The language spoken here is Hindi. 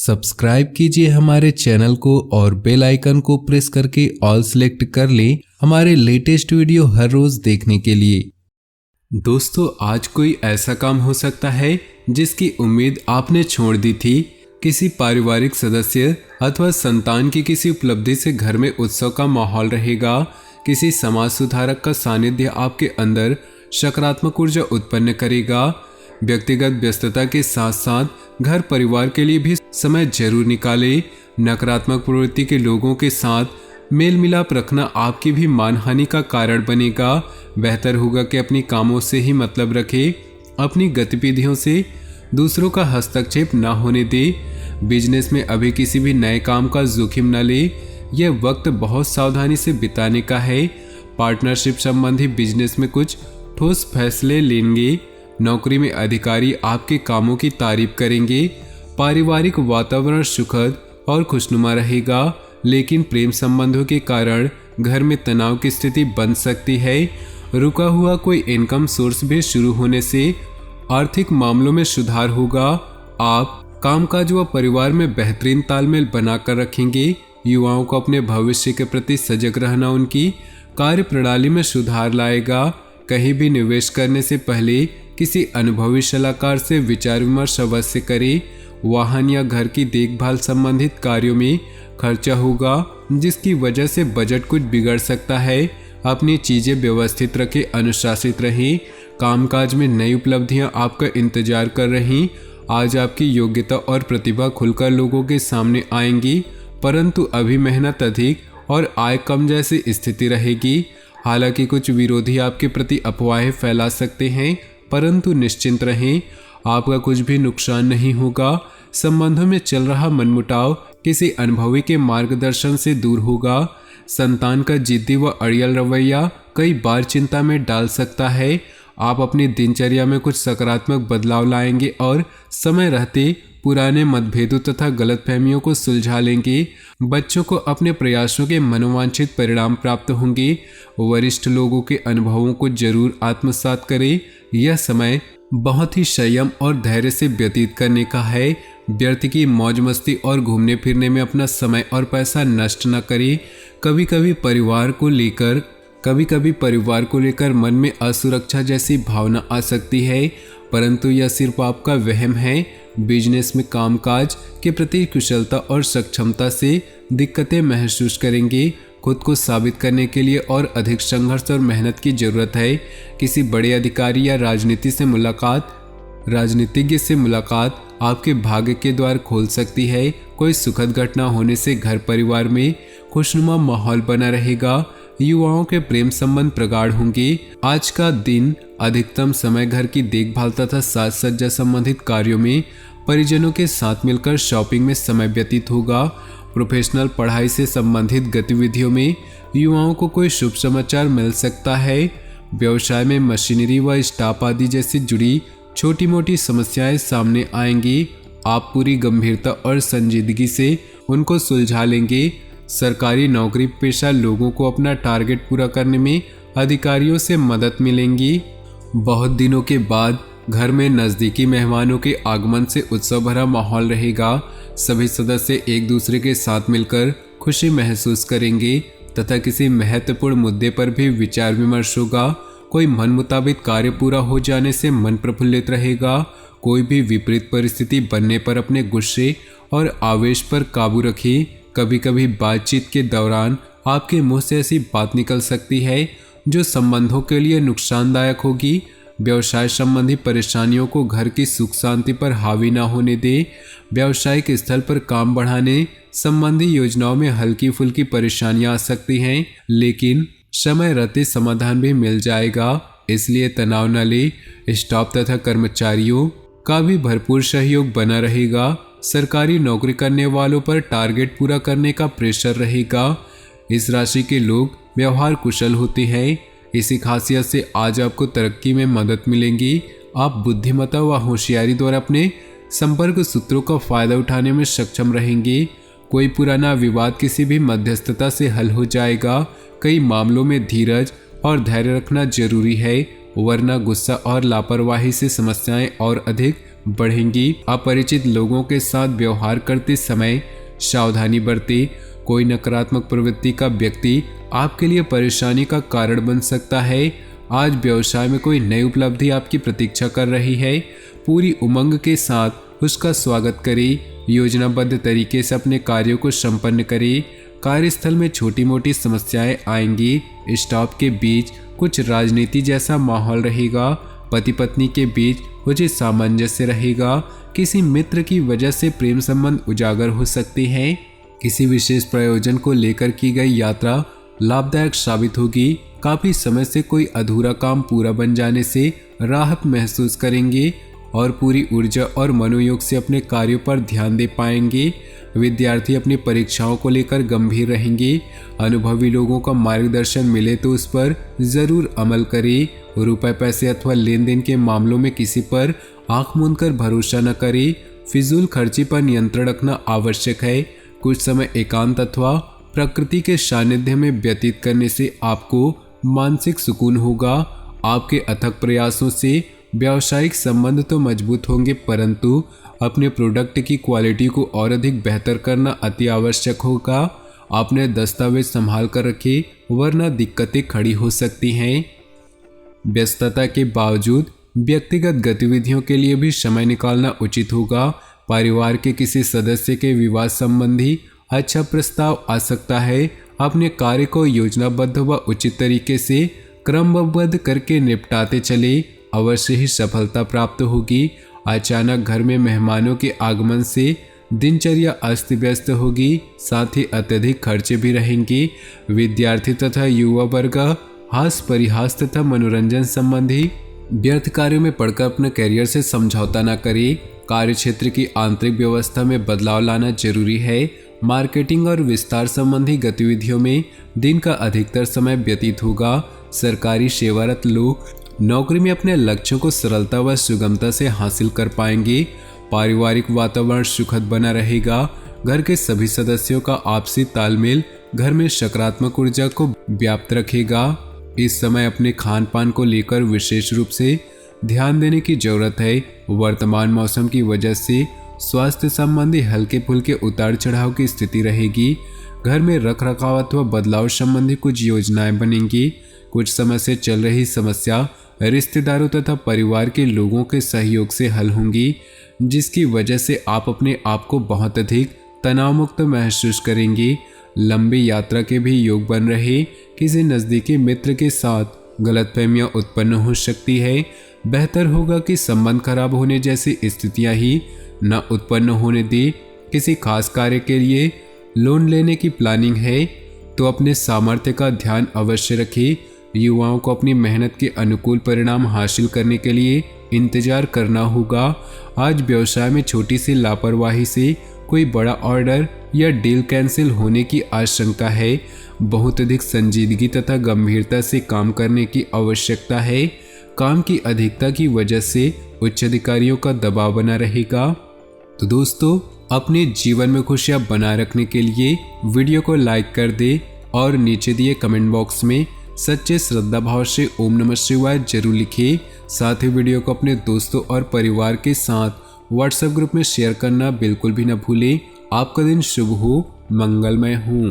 सब्सक्राइब कीजिए हमारे चैनल को और बेल आइकन को प्रेस करके ऑल सेलेक्ट कर लें हमारे लेटेस्ट वीडियो हर रोज देखने के लिए। दोस्तों, आज कोई ऐसा काम हो सकता है जिसकी उम्मीद आपने छोड़ दी थी। किसी पारिवारिक सदस्य अथवा संतान की किसी उपलब्धि से घर में उत्सव का माहौल रहेगा। किसी समाज सुधारक का सानिध्य आपके अंदर सकारात्मक ऊर्जा उत्पन्न करेगा। व्यक्तिगत व्यस्तता के साथ साथ घर परिवार के लिए भी समय जरूर निकालें। नकारात्मक प्रवृत्ति के लोगों के साथ मेल मिलाप रखना आपकी भी मानहानि का कारण बनेगा। बेहतर होगा कि अपनी कामों से ही मतलब रखें। अपनी गतिविधियों से दूसरों का हस्तक्षेप न होने दें। बिजनेस में अभी किसी भी नए काम का जोखिम न लें। यह वक्त बहुत सावधानी से बिताने का है। पार्टनरशिप संबंधी बिजनेस में कुछ ठोस फैसले लेंगे। नौकरी में अधिकारी आपके कामों की तारीफ करेंगे। पारिवारिक वातावरण सुखद और खुशनुमा रहेगा, लेकिन प्रेम संबंधों के कारण घर में तनाव की स्थिति बन सकती है। रुका हुआ कोई इनकम सोर्स भी शुरू होने से आर्थिक मामलों में सुधार होगा। आप कामकाज व परिवार में बेहतरीन तालमेल बनाकर रखेंगे। युवाओं को अपने भविष्य के प्रति सजग रहना उनकी कार्य प्रणाली में सुधार लाएगा। कहीं भी निवेश करने से पहले किसी अनुभवी सलाहकार से विचार विमर्श अवश्य करें। वाहन या घर की देखभाल संबंधित कार्यों में खर्चा होगा, जिसकी वजह से बजट कुछ बिगड़ सकता है। अपनी चीजें व्यवस्थित रखें, अनुशासित रहें। कामकाज में नई उपलब्धियां आपका इंतजार कर रही। आज आपकी योग्यता और प्रतिभा खुलकर लोगों के सामने आएंगी, परंतु अभी मेहनत अधिक और आय कम जैसी स्थिति रहेगी। हालांकि कुछ विरोधी आपके प्रति अफवाहें फैला सकते हैं, परंतु निश्चिंत रहें, आपका कुछ भी नुकसान नहीं होगा। संबंधों में चल रहा मनमुटाव किसी अनुभवी के मार्गदर्शन से दूर होगा। संतान का जिद्दी व अड़ियल रवैया कई बार चिंता में डाल सकता है। आप अपनी दिनचर्या में कुछ सकारात्मक बदलाव लाएंगे और समय रहते पुराने मतभेदों तथा गलतफहमियों को सुलझा लेंगे। बच्चों को अपने प्रयासों के मनोवांछित परिणाम प्राप्त होंगे। वरिष्ठ लोगों के अनुभवों को जरूर आत्मसात करें। यह समय बहुत ही संयम और धैर्य से व्यतीत करने का है। व्यर्थ की मौज मस्ती और घूमने फिरने में अपना समय और पैसा नष्ट न करें। कभी कभी परिवार को लेकर मन में असुरक्षा जैसी भावना आ सकती है, परंतु यह सिर्फ आपका वहम है। बिजनेस में कामकाज के प्रति कुशलता और सक्षमता से दिक्कतें महसूस करेंगे। खुद को साबित करने के लिए और अधिक संघर्ष और मेहनत की जरूरत है। किसी बड़े अधिकारी या राजनीतिज्ञ से मुलाकात आपके भाग्य के द्वार खोल सकती है। कोई सुखद घटना होने से घर परिवार में खुशनुमा माहौल बना रहेगा। युवाओं के प्रेम संबंध प्रगाढ़ होंगे। आज का दिन अधिकतम समय घर की देखभाल तथा साज सज्जा संबंधित कार्यों में परिजनों के साथ मिलकर शॉपिंग में समय व्यतीत होगा। प्रोफेशनल पढ़ाई से संबंधित गतिविधियों में युवाओं को कोई शुभ समाचार मिल सकता है। व्यवसाय में मशीनरी व स्टाफ आदि जैसी जुड़ी छोटी मोटी समस्याएं सामने आएंगी। आप पूरी गंभीरता और संजीदगी से उनको सुलझा लेंगे। सरकारी नौकरी पेशा लोगों को अपना टारगेट पूरा करने में अधिकारियों से मदद मिलेंगी। बहुत दिनों के बाद घर में नज़दीकी मेहमानों के आगमन से उत्सव भरा माहौल रहेगा। सभी सदस्य एक दूसरे के साथ मिलकर खुशी महसूस करेंगे तथा किसी महत्वपूर्ण मुद्दे पर भी विचार विमर्श होगा। कोई मन मुताबिक कार्य पूरा हो जाने से मन प्रफुल्लित रहेगा। कोई भी विपरीत परिस्थिति बनने पर अपने गुस्से और आवेश पर काबू रखें। कभी कभी बातचीत के दौरान आपके मुंह से ऐसी बात निकल सकती है जो संबंधों के लिए नुकसानदायक होगी। व्यवसाय संबंधी परेशानियों को घर की सुख शांति पर हावी न होने दे। व्यावसायिक स्थल पर काम बढ़ाने संबंधी योजनाओं में हल्की फुल्की परेशानियां आ सकती हैं, लेकिन समय रहते समाधान भी मिल जाएगा, इसलिए तनाव न ले। स्टाफ तथा कर्मचारियों का भी भरपूर सहयोग बना रहेगा। सरकारी नौकरी करने वालों पर टारगेट पूरा करने का प्रेशर रहेगा। इस राशि के लोग व्यवहार कुशल होते हैं। इसी खासियत से आज आपको तरक्की में मदद मिलेगी। आप बुद्धिमत्ता व होशियारी द्वारा अपने संपर्क सूत्रों का फायदा उठाने में सक्षम रहेंगे। कोई पुराना विवाद किसी भी मध्यस्थता से हल हो जाएगा। कई मामलों में धीरज और धैर्य रखना जरूरी है, वरना गुस्सा और लापरवाही से समस्याएं और अधिक बढ़ेंगी। अपरिचित लोगों के साथ व्यवहार करते समय सावधानी बरतें। कोई नकारात्मक प्रवृत्ति का व्यक्ति आपके लिए परेशानी का कारण बन सकता है। आज व्यवसाय में कोई नई उपलब्धि आपकी प्रतीक्षा कर रही है। पूरी उमंग के साथ उसका स्वागत करें। योजनाबद्ध तरीके से अपने कार्यों को संपन्न करें। कार्यस्थल में छोटी मोटी समस्याएं आएंगी। स्टाफ के बीच कुछ राजनीति जैसा माहौल रहेगा। पति पत्नी के बीच उचित सामंजस्य रहेगा। किसी मित्र की वजह से प्रेम संबंध उजागर हो सकते हैं। किसी विशेष प्रयोजन को लेकर की गई यात्रा लाभदायक साबित होगी। काफी समय से कोई अधूरा काम पूरा बन जाने से राहत महसूस करेंगे और पूरी ऊर्जा और मनोयोग से अपने कार्यों पर ध्यान दे पाएंगे। विद्यार्थी अपनी परीक्षाओं को लेकर गंभीर रहेंगे। अनुभवी लोगों का मार्गदर्शन मिले तो उस पर जरूर अमल करें। रुपए पैसे अथवा लेन देन के मामलों में किसी पर आंख मूंद कर भरोसा न करें। फिजूल खर्ची पर नियंत्रण रखना आवश्यक है। कुछ समय एकांत अथवा प्रकृति के सानिध्य में व्यतीत करने से आपको मानसिक सुकून होगा। आपके अथक प्रयासों से व्यावसायिक संबंध तो मजबूत होंगे, परंतु अपने प्रोडक्ट की क्वालिटी को और अधिक बेहतर करना अति आवश्यक होगा। आपने दस्तावेज संभाल कर रखे, वरना दिक्कतें खड़ी हो सकती हैं। व्यस्तता के बावजूद व्यक्तिगत गतिविधियों के लिए भी समय निकालना उचित होगा। परिवार के किसी सदस्य के विवाह संबंधी अच्छा प्रस्ताव आ सकता है। अपने कार्य को योजनाबद्ध व उचित तरीके से क्रमबद्ध करके निपटाते चले, अवश्य ही सफलता प्राप्त होगी। अचानक घर में मेहमानों के आगमन से दिनचर्या अस्त व्यस्त होगी, साथ ही अत्यधिक खर्चे भी रहेंगे। विद्यार्थी तथा युवा वर्ग हास परिहास तथा मनोरंजन संबंधी व्यर्थ कार्यों में पड़कर अपने करियर से समझौता न करें। कार्य क्षेत्र की आंतरिक व्यवस्था में बदलाव लाना जरूरी है। मार्केटिंग और विस्तार संबंधी गतिविधियों में दिन का अधिकतर समय व्यतीत होगा। सरकारी सेवारत लोग नौकरी में अपने लक्ष्यों को सरलता व सुगमता से हासिल कर पाएंगे। पारिवारिक वातावरण सुखद बना रहेगा। घर के सभी सदस्यों का आपसी तालमेल घर में सकारात्मक ऊर्जा को व्याप्त रखेगा। इस समय अपने खान पान को लेकर विशेष रूप से ध्यान देने की जरूरत है। वर्तमान मौसम की वजह से स्वास्थ्य संबंधी हल्के फुल्के उतार चढ़ाव की स्थिति रहेगी। घर में रख रखाव अथवा बदलाव संबंधी कुछ योजनाएं बनेंगी। कुछ समय से चल रही समस्या रिश्तेदारों तथा परिवार के लोगों के सहयोग से हल होंगी, जिसकी वजह से आप अपने आप को बहुत अधिक तनाव मुक्त महसूस करेंगे। लंबी यात्रा के भी योग बन रहे। किसी नज़दीकी मित्र के साथ गलतफहमियां उत्पन्न हो सकती है। बेहतर होगा कि संबंध खराब होने जैसी स्थितियां ही न उत्पन्न होने दे। किसी खास कार्य के लिए लोन लेने की प्लानिंग है तो अपने सामर्थ्य का ध्यान अवश्य रखें। युवाओं को अपनी मेहनत के अनुकूल परिणाम हासिल करने के लिए इंतजार करना होगा। आज व्यवसाय में छोटी सी लापरवाही से कोई बड़ा ऑर्डर या डील कैंसिल होने की आशंका है। बहुत अधिक संजीदगी तथा गंभीरता से काम करने की आवश्यकता है। काम की अधिकता की वजह से उच्च अधिकारियों का दबाव बना रहेगा। तो दोस्तों, अपने जीवन में खुशियां बनाए रखने के लिए वीडियो को लाइक कर दे और नीचे दिए कमेंट बॉक्स में सच्चे श्रद्धा भाव से ओम नमः शिवाय जरूर लिखिए। साथ ही वीडियो को अपने दोस्तों और परिवार के साथ व्हाट्सएप ग्रुप में शेयर करना बिल्कुल भी न भूलें। आपका दिन शुभ हो, मंगलमय हो।